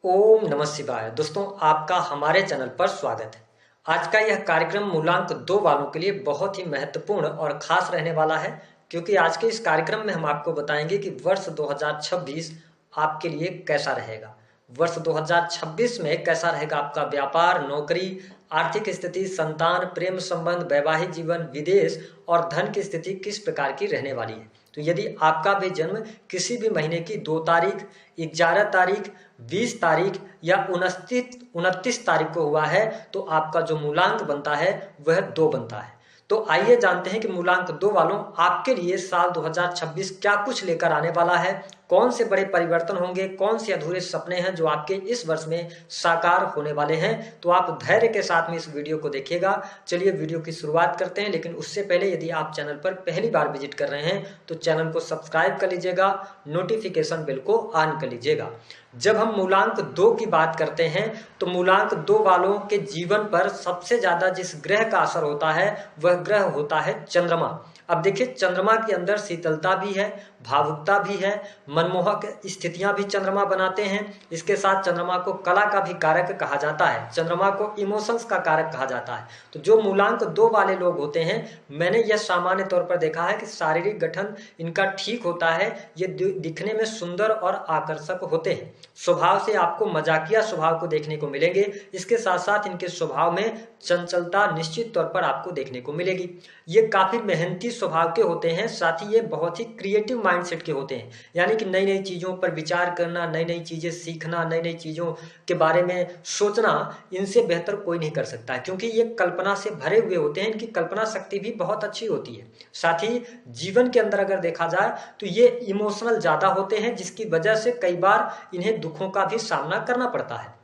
ओम नमः शिवाय। दोस्तों, आपका हमारे चैनल पर स्वागत है। आज का यह कार्यक्रम मूलांक 2 वालों के लिए बहुत ही महत्वपूर्ण और खास रहने वाला है, क्योंकि आज के इस कार्यक्रम में हम आपको बताएंगे कि वर्ष 2026 आपके लिए कैसा रहेगा। वर्ष 2026 में कैसा रहेगा आपका व्यापार, नौकरी, आर्थिक स्थिति, संतान, प्रेम संबंध, वैवाहिक जीवन, विदेश और धन की स्थिति किस प्रकार की रहने वाली है। तो यदि आपका भी जन्म किसी भी महीने की 2 तारीख, 11 तारीख, 20 तारीख या 29 तारीख को हुआ है, तो आपका जो मूलांक बनता है वह 2 बनता है। तो आइए जानते हैं कि मूलांक 2 वालों आपके लिए साल 2026 क्या कुछ लेकर आने वाला है, कौन से बड़े परिवर्तन होंगे, कौन से अधूरे सपने हैं जो आपके इस वर्ष में साकार होने वाले हैं। तो आप धैर्य के साथ में इस वीडियो को देखिएगा। चलिए वीडियो की शुरुआत करते हैं, लेकिन उससे पहले यदि आप चैनल पर पहली बार विजिट कर रहे हैं तो चैनल को सब्सक्राइब कर लीजिएगा, नोटिफिकेशन बेल को ऑन कर लीजिएगा। जब हम मूलांक 2 की बात करते हैं तो मूलांक 2 वालों के जीवन पर सबसे ज्यादा जिस ग्रह का असर होता है वह ग्रह होता है चंद्रमा। अब देखिए, चंद्रमा के अंदर शीतलता भी है, भावुकता भी है, मनमोहक स्थितियां भी चंद्रमा बनाते हैं। इसके साथ चंद्रमा को कला का भी कारक कहा जाता है, चंद्रमा को इमोशंस का कारक कहा जाता है। तो जो मूलांक 2 वाले लोग होते हैं, मैंने यह सामान्य तौर पर देखा है कि शारीरिक गठन इनका ठीक होता है, ये दिखने में सुंदर और आकर्षक होते हैं। स्वभाव से आपको मजाकिया स्वभाव को देखने को मिलेंगे। इसके साथ साथ इनके स्वभाव में चंचलता निश्चित तौर पर आपको देखने को मिलेगी। ये काफी मेहनती स्वभाव के होते हैं, साथ ही ये बहुत ही क्रिएटिव माइंडसेट के होते हैं, यानी कि नई नई चीजों पर विचार करना, नई नई चीजें सीखना, नई नई चीजों के बारे में सोचना, इनसे बेहतर कोई नहीं कर सकता है, क्योंकि ये कल्पना से भरे हुए होते हैं। इनकी कल्पना शक्ति भी बहुत अच्छी होती है। साथ ही जीवन के अंदर अगर देखा जाए तो ये इमोशनल ज्यादा होते हैं, जिसकी वजह से कई बार इन्हें दुखों का भी सामना करना पड़ता है।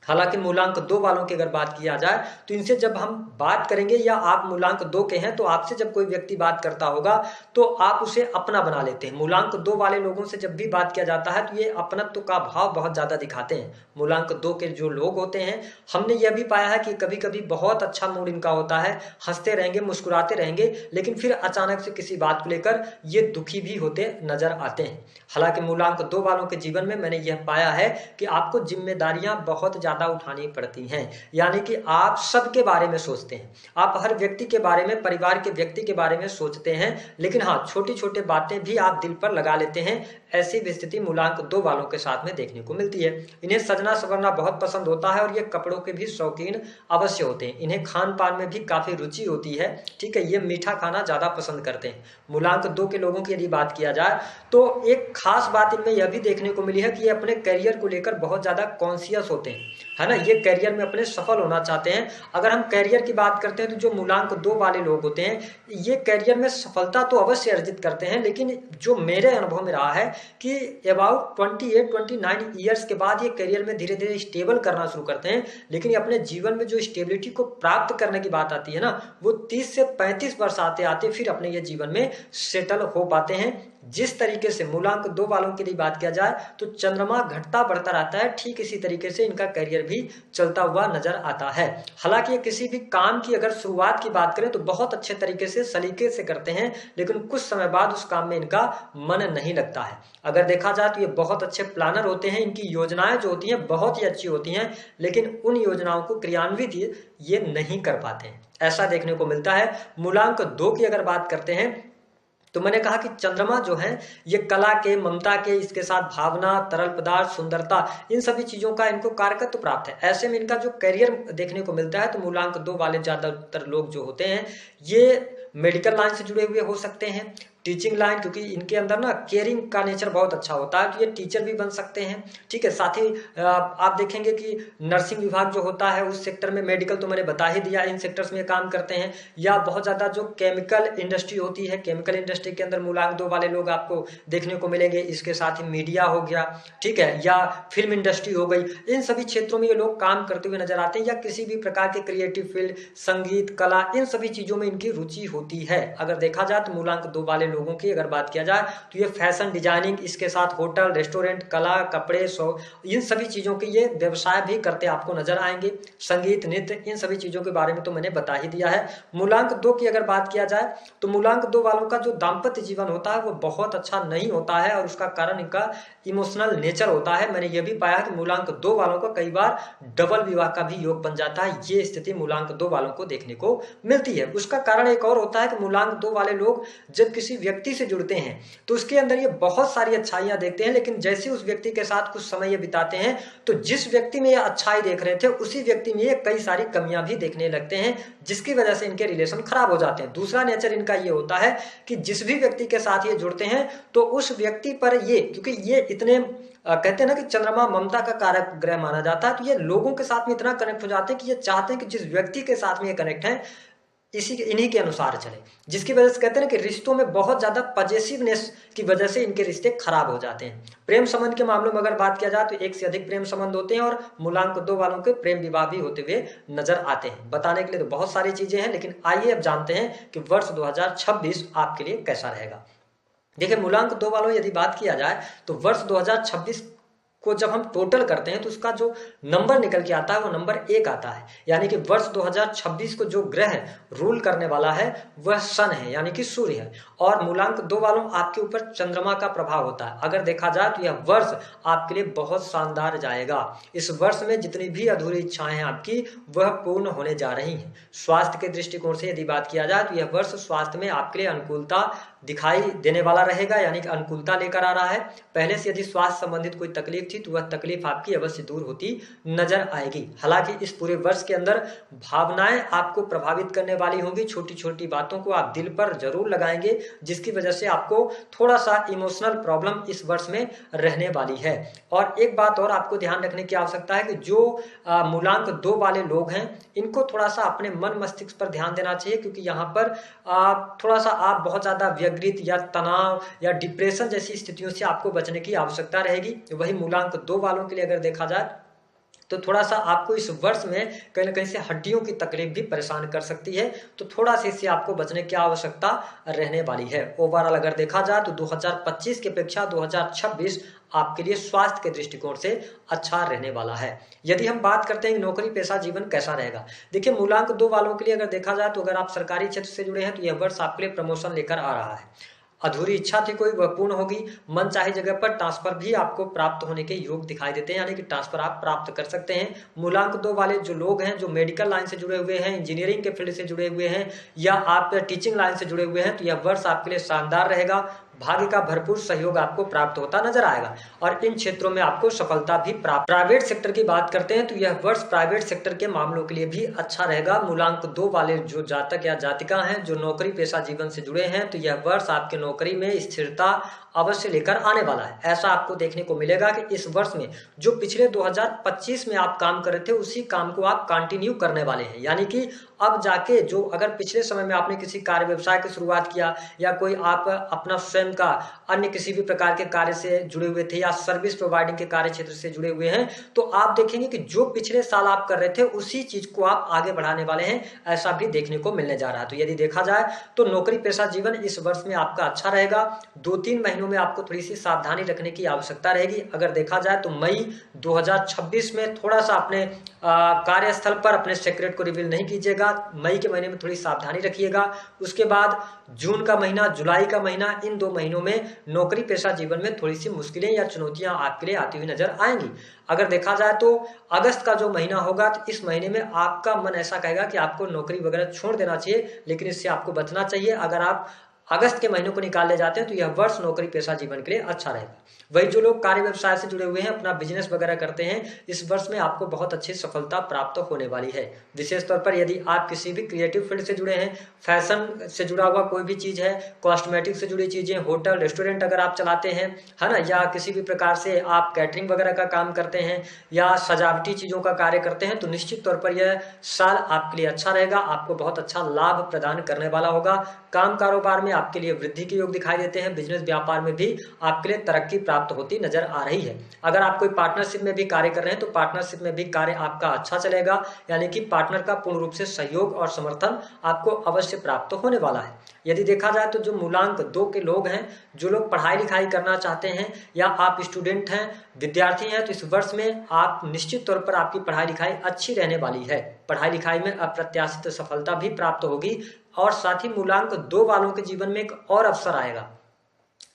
हालांकि मूलांक 2 वालों की अगर बात किया जाए तो इनसे जब हम बात करेंगे, या आप मूलांक 2 के हैं तो आपसे जब कोई व्यक्ति बात करता होगा तो आप उसे अपना बना लेते हैं। मूलांक 2 वाले लोगों से जब भी बात किया जाता है तो ये अपनत्व का भाव बहुत ज्यादा दिखाते हैं। मूलांक 2 के जो लोग होते हैं, हमने यह भी पाया है कि कभी कभी बहुत अच्छा मूड इनका होता है, हंसते रहेंगे, मुस्कुराते रहेंगे, लेकिन फिर अचानक से किसी बात को लेकर ये दुखी भी होते नजर आते हैं। हालांकि मूलांक 2 वालों के जीवन में मैंने यह पाया है कि आपको जिम्मेदारियां बहुत ज्यादा उठानी पड़ती हैं, यानी कि आप सबके बारे में सोचते हैं, आप हर व्यक्ति के बारे में, परिवार के व्यक्ति के बारे में सोचते हैं, लेकिन हाँ, छोटी छोटी बातें भी आप दिल पर लगा लेते हैं। ऐसी भी स्थिति मूलांक 2 वालों के साथ में देखने को मिलती है। इन्हें सजना संवरना बहुत पसंद होता है और ये कपड़ों के भी शौकीन अवश्य होते हैं। इन्हें खान पान में भी काफी रुचि होती है, ठीक है, ये मीठा खाना ज्यादा पसंद करते हैं। मूलांक 2 के लोगों की यदि बात किया जाए तो एक खास बात इनमें यह भी देखने को मिली है कि ये अपने करियर को लेकर बहुत ज्यादा कॉन्शियस होते हैं, है ना। ये करियर में अपने सफल होना चाहते हैं। अगर हम करियर की बात करते हैं तो जो मूलांक 2 वाले लोग होते हैं, ये करियर में सफलता तो अवश्य अर्जित करते हैं, लेकिन जो मेरे अनुभव में रहा है कि अबाउट 28-29 ईयर्स के बाद ये करियर में धीरे धीरे स्टेबल करना शुरू करते हैं। लेकिन ये अपने जीवन में जो स्टेबिलिटी को प्राप्त करने की बात आती है ना, वो 30 से 35 वर्ष आते आते फिर अपने ये जीवन में सेटल हो पाते हैं। जिस तरीके से मूलांक 2 वालों की बात किया जाए तो चंद्रमा घटता बढ़ता रहता है, ठीक इसी तरीके से इनका करियर भी चलता हुआ नजर आता है। हालांकि ये किसी भी काम की अगर शुरुआत की बात करें तो बहुत अच्छे तरीके से, सलीके से करते हैं, लेकिन कुछ समय बाद उस काम में इनका मन नहीं लगता है। अगर देखा जाए तो ये बहुत अच्छे प्लानर होते हैं, इनकी योजनाएं जो होती हैं बहुत ही अच्छी होती हैं, लेकिन उन योजनाओं को क्रियान्वित ये नहीं कर पाते हैं, ऐसा देखने को मिलता है। मूलांक 2 की अगर बात करते हैं तो मैंने कहा कि चंद्रमा जो है ये कला के, ममता के, इसके साथ भावना, तरल पदार्थ, सुंदरता, इन सभी चीजों का इनको कारकत्व प्राप्त है। ऐसे में इनका जो करियर देखने को मिलता है तो मूलांक 2 वाले ज्यादातर लोग जो होते हैं ये मेडिकल लाइन से जुड़े हुए हो सकते हैं, टीचिंग लाइन, क्योंकि इनके अंदर ना केयरिंग का नेचर बहुत अच्छा होता है, तो ये टीचर भी बन सकते हैं, ठीक है। साथ ही आप देखेंगे कि नर्सिंग विभाग जो होता है उस सेक्टर में, मेडिकल तो मैंने बता ही दिया, इन सेक्टर्स में काम करते हैं। या बहुत ज्यादा जो केमिकल इंडस्ट्री होती है, केमिकल इंडस्ट्री के अंदर मूलांक 2 वाले लोग आपको देखने को मिलेंगे। इसके साथ ही मीडिया हो गया, ठीक है, या फिल्म इंडस्ट्री हो गई, इन सभी क्षेत्रों में ये लोग काम करते हुए नजर आते हैं। या किसी भी प्रकार के क्रिएटिव फील्ड, संगीत, कला, इन सभी चीजों में इनकी रुचि होती है। अगर देखा जाए तो मूलांक 2 वाले लोगों की अगर बात किया जाए तो ये फैशन डिजाइनिंग, इसके साथ होटल, रेस्टोरेंट, कला, कपड़े, इन सभी चीज़ों के ये व्यवसाय भी करते आपको नजर आएंगे। संगीत, नृत्य, इन सभी चीज़ों के बारे में तो मैंने बता ही दिया है। मूलांक 2 की अगर बात किया जाए तो मूलांक 2 वालों का जो दाम्पत्य जीवन होता है वो बहुत अच्छा नहीं होता है और उसका कारण इनका इमोशनल नेचर होता है। मैंने ये भी पाया कि मूलांक 2 वालों का कई बार डबल विवाह का भी योग बन जाता है। ये स्थिति मूलांक 2 वालों को देखने को मिलती है। उसका कारण एक और होता है कि मूलांक 2 वाले लोग जब किसी व्यक्ति से जुड़ते हैं तो उसके अंदर ये बहुत सारी अच्छाइयां देखते हैं, लेकिन जैसे उस व्यक्ति के साथ कुछ समय ये बिताते हैं तो जिस व्यक्ति में ये अच्छाई देख रहे थे उसी व्यक्ति में ये कई सारी कमियां भी देखने लगते हैं, जिसकी वजह से इनके रिलेशन खराब हो जाते हैं। दूसरा नेचर इनका ये होता है कि जिस भी व्यक्ति के साथ ये जुड़ते हैं तो उस व्यक्ति पर ये, क्योंकि ये इतने कहते हैं ना कि चंद्रमा ममता का कारक ग्रह माना जाता है, तो ये लोगों के साथ में इतना कनेक्ट हो जाते हैं कि ये चाहते हैं कि जिस व्यक्ति के साथ में ये कनेक्ट है इन्हीं के अनुसार चले, जिसकी वजह से कहते हैं कि रिश्तों में बहुत ज्यादा पॉजिटिवनेस की वजह से इनके रिश्ते खराब हो जाते हैं। प्रेम संबंध के मामलों में अगर बात किया जाए तो एक से अधिक प्रेम संबंध होते हैं और मूलांक 2 वालों के प्रेम विवाह भी होते हुए नजर आते हैं। बताने के लिए तो बहुत सारी चीजें हैं, लेकिन आइए अब जानते हैं कि वर्ष 2026 आपके लिए कैसा रहेगा। देखिए, मूलांक 2 वालों यदि बात किया जाए तो वर्ष 2026 को जब हम टोटल करते हैं तो उसका जो नंबर निकल के आता है वो नंबर 1 आता है। यानी कि वर्ष 2026 को जो ग्रह रूल करने वाला है वह सन है, यानी कि सूर्य है। और मूलांक 2 वालों आपके ऊपर चंद्रमा का प्रभाव होता है। अगर देखा जाए तो यह वर्ष आपके लिए बहुत शानदार जाएगा। इस वर्ष में जितनी भी अधूरी इच्छाएं हैं आपकी वह पूर्ण होने जा रही हैं। स्वास्थ्य के दृष्टिकोण से यदि बात किया जाए तो यह वर्ष स्वास्थ्य में आपके लिए अनुकूलता दिखाई देने वाला रहेगा, यानी कि अनुकूलता लेकर आ रहा है। पहले से यदि स्वास्थ्य संबंधित कोई तकलीफ थी तो वह तकलीफ आपकी अवश्य दूर होती नजर आएगी। हालांकि इस पूरे वर्ष के अंदर भावनाएं आपको प्रभावित करने वाली होंगी। छोटी छोटी बातों को आप दिल पर जरूर लगाएंगे, जिसकी वजह से आपको थोड़ा सा इमोशनल प्रॉब्लम इस वर्ष में रहने वाली है। और एक बात और आपको ध्यान रखने की आवश्यकता है कि जो मूलांक 2 वाले लोग हैं इनको थोड़ा सा अपने मन मस्तिष्क पर ध्यान देना चाहिए, क्योंकि यहाँ पर थोड़ा सा आप बहुत ज्यादा व्यग्रित या तनाव या डिप्रेशन जैसी स्थितियों से आपको बचने की आवश्यकता रहेगी। वही मूलांक 2 वालों के लिए अगर देखा जाए तो थोड़ा सा आपको इस वर्ष में कहीं ना कहीं से हड्डियों की तकलीफ भी परेशान कर सकती है, तो थोड़ा सा इससे आपको बचने की आवश्यकता रहने वाली है। ओवरऑल अगर देखा जाए तो 2025 की अपेक्षा 2026 आपके लिए स्वास्थ्य के दृष्टिकोण से अच्छा रहने वाला है। यदि हम बात करते हैं नौकरी पेशा जीवन कैसा रहेगा, देखिए मूलांक 2 वालों के लिए अगर देखा जाए तो अगर आप सरकारी क्षेत्र से जुड़े हैं तो यह वर्ष आपके लिए प्रमोशन लेकर आ रहा है। अधूरी इच्छा थी कोई वह पूर्ण होगी। मन चाहे जगह पर ट्रांसफर भी आपको प्राप्त होने के योग दिखाई देते हैं, यानी कि ट्रांसफर आप प्राप्त कर सकते हैं। मूलांक 2 वाले जो लोग हैं जो मेडिकल लाइन से जुड़े हुए हैं, इंजीनियरिंग के फील्ड से जुड़े हुए हैं या आप टीचिंग लाइन से जुड़े हुए हैं तो यह वर्ष आपके लिए शानदार रहेगा। भाग्य का भरपूर सहयोग आपको प्राप्त होता नजर आएगा और इन क्षेत्रों में आपको सफलता भी प्राप्त। प्राइवेट सेक्टर की बात करते हैं तो यह वर्ष प्राइवेट सेक्टर के मामलों के लिए भी अच्छा रहेगा। मूलांक 2 वाले जो जातक या जातिका हैं जो नौकरी पेशा जीवन से जुड़े हैं तो यह वर्ष आपके नौकरी में स्थिरता अवश्य लेकर आने वाला है। ऐसा आपको देखने को मिलेगा कि इस वर्ष में जो पिछले 2025 में आप काम कर रहे थे उसी काम को आप कंटिन्यू करने वाले हैं, यानी कि अब जाके जो अगर पिछले समय में आपने किसी कार्य व्यवसाय की शुरुआत किया या कोई आप अपना स्वयं का अन्य किसी भी प्रकार के कार्य से जुड़े हुए थे या सर्विस प्रोवाइडिंग के कार्य क्षेत्र से जुड़े हुए हैं तो आप देखेंगे कि जो पिछले साल आप कर रहे थे उसी चीज को आप आगे बढ़ाने वाले हैं। ऐसा भी देखने को मिलने जा रहा है। तो यदि देखा जाए तो नौकरी पेशा जीवन इस वर्ष में आपका अच्छा रहेगा। 2-3 महीनों में आपको थोड़ी सी सावधानी रखने की आवश्यकता रहेगी। अगर देखा जाए तो मई 2026 में थोड़ा सा अपने कार्यस्थल पर अपने सीक्रेट को रिवील नहीं कीजिएगा। मई के महीने में थोड़ी सावधानी रखिएगा। उसके बाद जून का महीना, जुलाई का महीना, इन 2 महीनों में नौकरी पेशा जीवन में थोड़ी सी मुश्किलें या चुनौतियां आपके लिए आती हुई नजर आएंगी। अगर देखा जाए तो अगस्त का जो महीना होगा तो इस महीने में आपका मन ऐसा कहेगा कि आपको नौकरी वगैरह छोड़ देना चाहिए, लेकिन इससे आपको बचना चाहिए। अगर आप अगस्त के महीनों को निकाल ले जाते हैं तो यह वर्ष नौकरी पेशा जीवन के लिए अच्छा रहेगा। वही जो लोग कार्य व्यवसाय से जुड़े हुए हैं, अपना बिजनेस वगैरह करते हैं, इस वर्ष में आपको बहुत अच्छी सफलता प्राप्त होने वाली है। विशेष तौर पर यदि आप किसी भी क्रिएटिव फील्ड से जुड़े हैं, फैशन से जुड़ा हुआ कोई भी चीज है, कॉस्मेटिक से जुड़ी चीजें, होटल रेस्टोरेंट अगर आप चलाते हैं, है ना, या किसी भी प्रकार से आप कैटरिंग वगैरह का काम करते हैं या सजावटी चीजों का कार्य करते हैं तो निश्चित तौर पर यह साल आपके लिए अच्छा रहेगा। आपको बहुत अच्छा लाभ प्रदान करने वाला होगा। काम कारोबार में आपके लिए वृद्धि के योग दिखाई देते हैं। बिजनेस व्यापार में भी आपके लिए तरक्की प्राप्त होती नजर आ रही है। अगर आप कोई पार्टनरशिप में भी कार्य कर रहे हैं तो पार्टनरशिप में भी कार्य आपका अच्छा चलेगा, यानी कि पार्टनर का पूर्ण रूप से सहयोग और समर्थन आपको अवश्य प्राप्त होने वाला है। यदि देखा जाए तो जो मूलांक 2 के लोग हैं, जो लोग पढ़ाई लिखाई करना चाहते हैं या आप स्टूडेंट हैं, विद्यार्थी हैं, तो इस वर्ष में आप निश्चित तौर पर आपकी पढ़ाई लिखाई अच्छी रहने वाली है। पढ़ाई लिखाई में अप्रत्याशित सफलता भी प्राप्त होगी और साथ ही मूलांक 2 वालों के जीवन में एक और अवसर आएगा।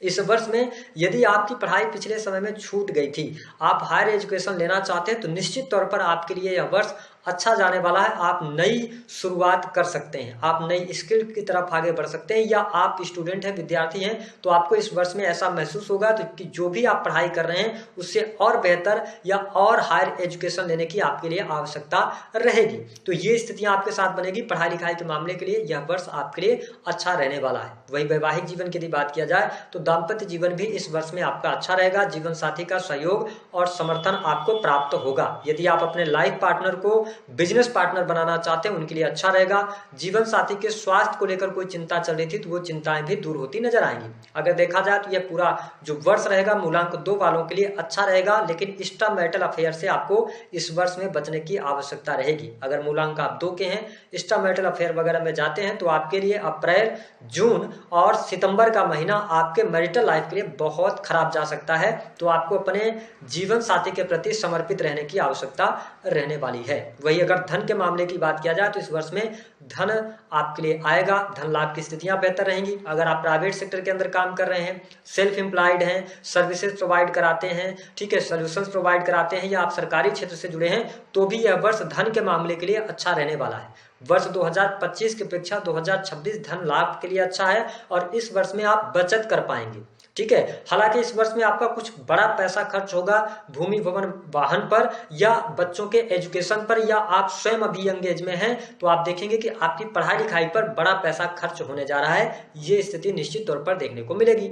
इस वर्ष में यदि आपकी पढ़ाई पिछले समय में छूट गई थी, आप हायर एजुकेशन लेना चाहते हैं, तो निश्चित तौर पर आपके लिए यह वर्ष अच्छा जाने वाला है। आप नई शुरुआत कर सकते हैं, आप नई स्किल की तरफ आगे बढ़ सकते हैं, या आप स्टूडेंट हैं, विद्यार्थी हैं, तो आपको इस वर्ष में ऐसा महसूस होगा तो कि जो भी आप पढ़ाई कर रहे हैं उससे और बेहतर या और हायर एजुकेशन लेने की आपके लिए आवश्यकता रहेगी। तो ये स्थितियां आपके साथ बनेगी। पढ़ाई लिखाई के मामले के लिए यह वर्ष आपके लिए अच्छा रहने वाला है। वही वैवाहिक जीवन की यदि बात किया जाए तो दाम्पत्य जीवन भी इस वर्ष में आपका अच्छा रहेगा। जीवन साथी का सहयोग और समर्थन आपको प्राप्त होगा। यदि आप अपने लाइफ पार्टनर को बिजनेस पार्टनर बनाना चाहते हैं, उनके लिए अच्छा रहेगा। जीवन साथी के स्वास्थ्य को लेकर कोई चिंता चल रही थी तो वो चिंताएं भी दूर होती नजर आएंगी। अगर देखा जाए तो यह पूरा जो वर्ष रहेगा मूलांक 2 वालों के लिए अच्छा रहेगा, लेकिन एक्स्ट्रा मैरिटल अफेयर से आपको इस वर्ष में बचने की आवश्यकता रहेगी। अगर मूलांक आप 2 के हैं, एक्स्ट्रा मैरिटल अफेयर वगैरह में जाते हैं, तो आपके लिए अप्रैल, जून और सितंबर का महीना आपके मैरिटल लाइफ के लिए बहुत खराब जा सकता है। तो आपको अपने जीवन साथी के प्रति समर्पित रहने की आवश्यकता रहने वाली है। वही अगर धन के मामले की बात किया जाए तो इस वर्ष में धन आपके लिए आएगा, धन लाभ की स्थितियां बेहतर रहेंगी। अगर आप प्राइवेट सेक्टर के अंदर काम कर रहे हैं, सेल्फ एम्प्लॉयड हैं, सर्विसेज प्रोवाइड कराते हैं, ठीक है, सॉल्यूशंस प्रोवाइड कराते हैं, या आप सरकारी क्षेत्र से जुड़े हैं, तो भी यह वर्ष धन के मामले के लिए अच्छा रहने वाला है। वर्ष 2025 की अपेक्षा 2026 धन लाभ के लिए अच्छा है और इस वर्ष में आप बचत कर पाएंगे। ठीक है, हालांकि इस वर्ष में आपका कुछ बड़ा पैसा खर्च होगा भूमि भवन वाहन पर या बच्चों के एजुकेशन पर, या आप स्वयं अभी यंग एज में हैं तो आप देखेंगे कि आपकी पढ़ाई लिखाई पर बड़ा पैसा खर्च होने जा रहा है। ये स्थिति निश्चित तौर पर देखने को मिलेगी।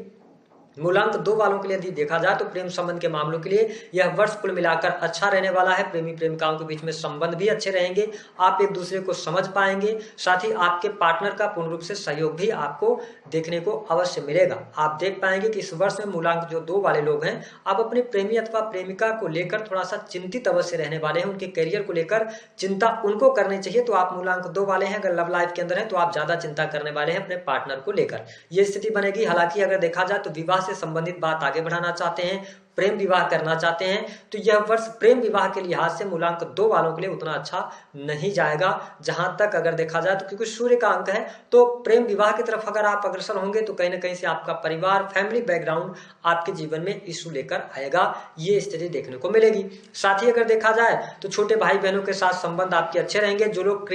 मूलांक 2 वालों के लिए यदि देखा जाए तो प्रेम संबंध के मामलों के लिए यह वर्ष कुल मिलाकर अच्छा रहने वाला है। प्रेमी प्रेमिकाओं के बीच में संबंध भी अच्छे रहेंगे, आप एक दूसरे को समझ पाएंगे, साथ ही आपके पार्टनर का पूर्ण रूप से सहयोग भी आपको देखने को अवश्य मिलेगा। आप देख पाएंगे कि इस वर्ष में मूलांक जो 2 वाले लोग हैं, आप अपने प्रेमी अथवा प्रेमिका को लेकर थोड़ा सा चिंतित अवश्य रहने वाले हैं। उनके करियर को लेकर चिंता उनको करनी चाहिए। तो आप मूलांक 2 वाले हैं, अगर लव लाइफ के अंदर हैं तो आप ज्यादा चिंता करने वाले हैं अपने पार्टनर को लेकर, यह स्थिति बनेगी। हालांकि अगर देखा जाए तो विवाह से संबंधित बात आगे बढ़ाना चाहते हैं, प्रेम विवाह करना चाहते हैं, तो यह वर्ष प्रेम विवाह के लिहाज से मूलांक 2 वालों के लिए उतना अच्छा नहीं जाएगा। जहां तक अगर देखा जाए तो क्योंकि सूर्य का अंक है, तो प्रेम विवाह की तरफ अगर आप अग्रसर होंगे तो कहीं ना कहीं से आपका परिवार, फैमिली बैकग्राउंड आपके जीवन में इशू लेकर आएगा, ये स्थिति देखने को मिलेगी। साथ ही अगर देखा जाए तो छोटे भाई बहनों के साथ संबंध आपके अच्छे रहेंगे। जो लोग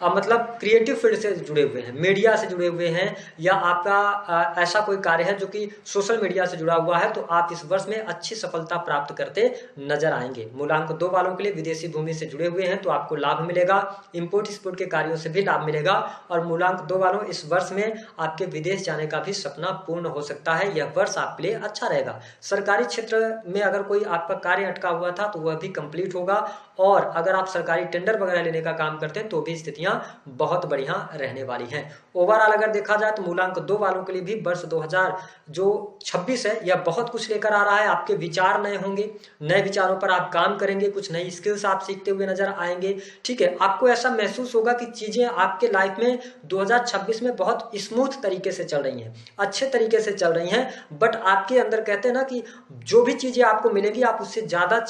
मतलब क्रिएटिव फील्ड से जुड़े हुए हैं, मीडिया से जुड़े हुए हैं, या आपका ऐसा कोई कार्य है जो कि सोशल मीडिया से जुड़ा हुआ है, तो आप इस वर्ष में अच्छी सफलता प्राप्त करते नजर आएंगे। मूलांक 2 वालों के लिए विदेशी भूमि से जुड़े हुए हैं तो आपको लाभ मिलेगा, इंपोर्ट एक्सपोर्ट के कार्यों से भी लाभ मिलेगा। और मूलांक 2 वालों, इस वर्ष में आपके विदेश जाने का भी सपना पूर्ण हो सकता है। यह वर्ष आपके लिए अच्छा रहेगा। सरकारी क्षेत्र में अगर कोई आपका कार्य अटका हुआ था तो वह भी कंप्लीट होगा, और अगर आप सरकारी टेंडर वगैरह लेने का काम करते हैं तो भी स्थितियां बहुत बढ़िया रहने वाली हैं। ओवरऑल अगर देखा जाए तो मूलांक 2 वालों के लिए भी वर्ष 2026 है, यह बहुत कुछ लेकर आ रहा है। आपके विचार नए होंगे, नए विचारों पर आप काम करेंगे, कुछ नई स्किल्स आप सीखते हुए नजर आएंगे। ठीक है, आपको ऐसा महसूस होगा कि चीजें आपके लाइफ में 2026 में बहुत स्मूथ तरीके से चल रही हैं, अच्छे तरीके से चल रही हैं। बट आपके अंदर कहते हैं ना कि जो भी चीजें आपको मिलेगी आप उससे ज्यादा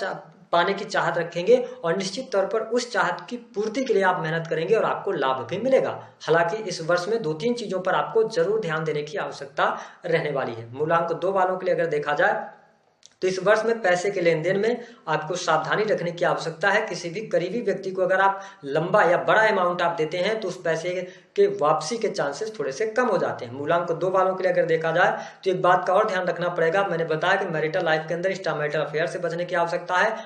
पाने की चाहत रखेंगे, और निश्चित तौर पर उस चाहत की पूर्ति के लिए आप मेहनत करेंगे और आपको लाभ भी मिलेगा। हालांकि इस वर्ष में 2-3 चीजों पर आपको जरूर ध्यान देने की आवश्यकता रहने वाली है। मूलांक 2 वालों के लिए अगर देखा जाए तो इस वर्ष में पैसे के लेन देन में आपको सावधानी रखने की आवश्यकता है। किसी भी करीबी व्यक्ति को अगर आप लंबा या बड़ा अमाउंट आप देते हैं तो उस पैसे के वापसी के चांसेस थोड़े से कम हो जाते हैं। मूलांक 2 वालों के लिए अगर देखा जाए तो एक बात का और ध्यान रखना पड़ेगा। मैंने बताया कि मैरिटल लाइफ के अंदर एक्स्ट्रा मैरिटल अफेयर से बचने की आवश्यकता है,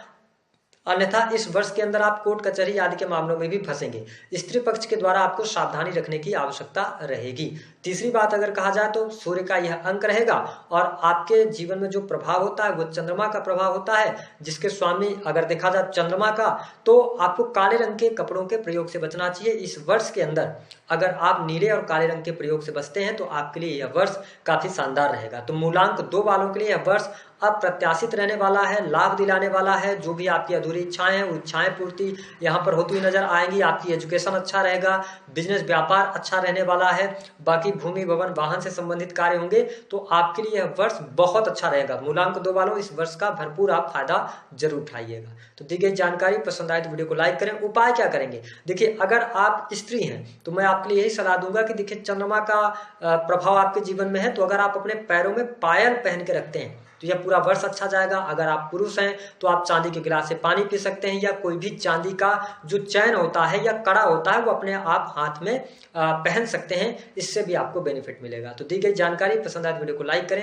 अन्यथा इस वर्ष के अंदर आप कोर्ट कचहरी आदि के मामलों में भी फंसेंगे। स्त्री पक्ष के द्वारा आपको सावधानी रखने की आवश्यकता रहेगी। तीसरी बात अगर कहा जाए तो सूर्य का यह अंक रहेगा और आपके जीवन में जो प्रभाव होता है वो चंद्रमा का प्रभाव होता है, जिसके स्वामी अगर देखा जाए चंद्रमा का, तो आपको काले रंग के कपड़ों के प्रयोग से बचना चाहिए। इस वर्ष के अंदर अगर आप नीले और काले रंग के प्रयोग से बचते हैं तो आपके लिए यह वर्ष काफी शानदार रहेगा। तो मूलांक 2 वालों के लिए यह वर्ष अप्रत्याशित रहने वाला है, लाभ दिलाने वाला है। जो भी आपकी अधूरी इच्छाएं हैं वो इच्छाएं पूर्ति यहाँ पर होती हुई नजर आएंगी। आपकी एजुकेशन अच्छा रहेगा, बिजनेस व्यापार अच्छा रहने वाला है। बाकी भूमि भवन वाहन से संबंधित कार्य होंगे तो आपके लिए यह वर्ष बहुत अच्छा रहेगा। मूलांक 2 वालों, इस वर्ष का भरपूर आप फायदा जरूर उठाइएगा। तो दी गई जानकारी पसंद आए तो वीडियो को लाइक करें। उपाय क्या करेंगे? देखिए, अगर आप स्त्री हैं तो मैं आपके लिए यही सलाह दूंगा कि देखिए, चंद्रमा का प्रभाव आपके जीवन में है, तो अगर आप अपने पैरों में पायल पहन के रखते हैं तो यह पूरा वर्ष अच्छा जाएगा। अगर आप पुरुष हैं तो आप चांदी के गिलास से पानी पी सकते हैं, या कोई भी चांदी का जो चैन होता है या कड़ा होता है वो अपने आप हाथ में पहन सकते हैं। इससे भी आपको बेनिफिट मिलेगा। तो दी गई जानकारी पसंद आए तो वीडियो को लाइक करें।